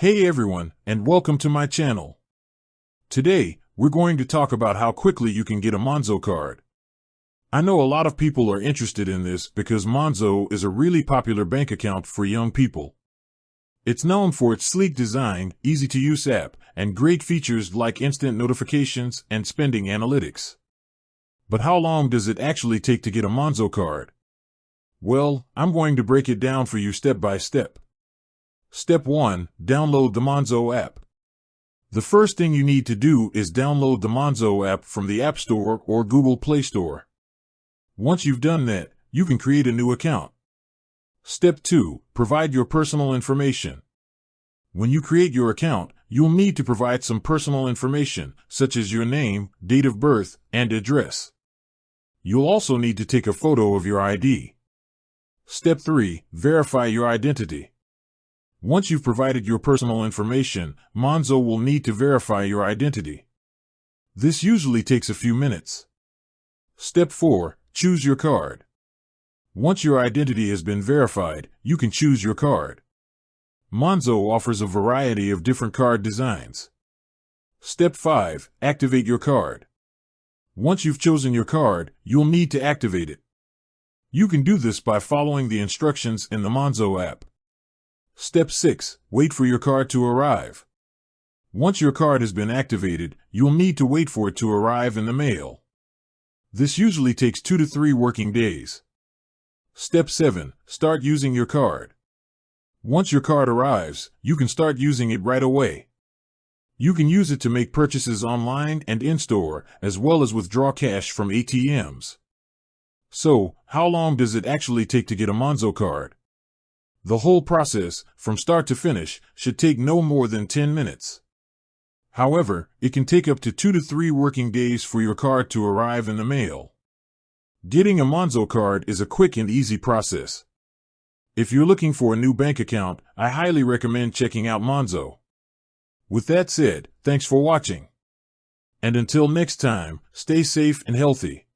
Hey everyone, and welcome to my channel. Today, we're going to talk about how quickly you can get a Monzo card. I know a lot of people are interested in this because Monzo is a really popular bank account for young people. It's known for its sleek design, easy-to-use app, and great features like instant notifications and spending analytics. But how long does it actually take to get a Monzo card? Well, I'm going to break it down for you step by step. Step 1. Download the Monzo app. The first thing you need to do is download the Monzo app from the App Store or Google Play Store. Once you've done that, you can create a new account. Step 2. Provide your personal information. When you create your account, you'll need to provide some personal information, such as your name, date of birth, and address. You'll also need to take a photo of your ID. Step 3. Verify your identity. Once you've provided your personal information, Monzo will need to verify your identity. This usually takes a few minutes. Step 4. Choose your card. Once your identity has been verified, you can choose your card. Monzo offers a variety of different card designs. Step 5. Activate your card. Once you've chosen your card, you'll need to activate it. You can do this by following the instructions in the Monzo app. Step 6. Wait for your card to arrive. Once your card has been activated, you'll need to wait for it to arrive in the mail. This usually takes 2 to 3 working days. Step 7. Start using your card. Once your card arrives, you can start using it right away. You can use it to make purchases online and in-store, as well as withdraw cash from ATMs. So, how long does it actually take to get a Monzo card? The whole process, from start to finish, should take no more than 10 minutes. However, it can take up to 2 to 3 working days for your card to arrive in the mail. Getting a Monzo card is a quick and easy process. If you're looking for a new bank account, I highly recommend checking out Monzo. With that said, thanks for watching. And until next time, stay safe and healthy.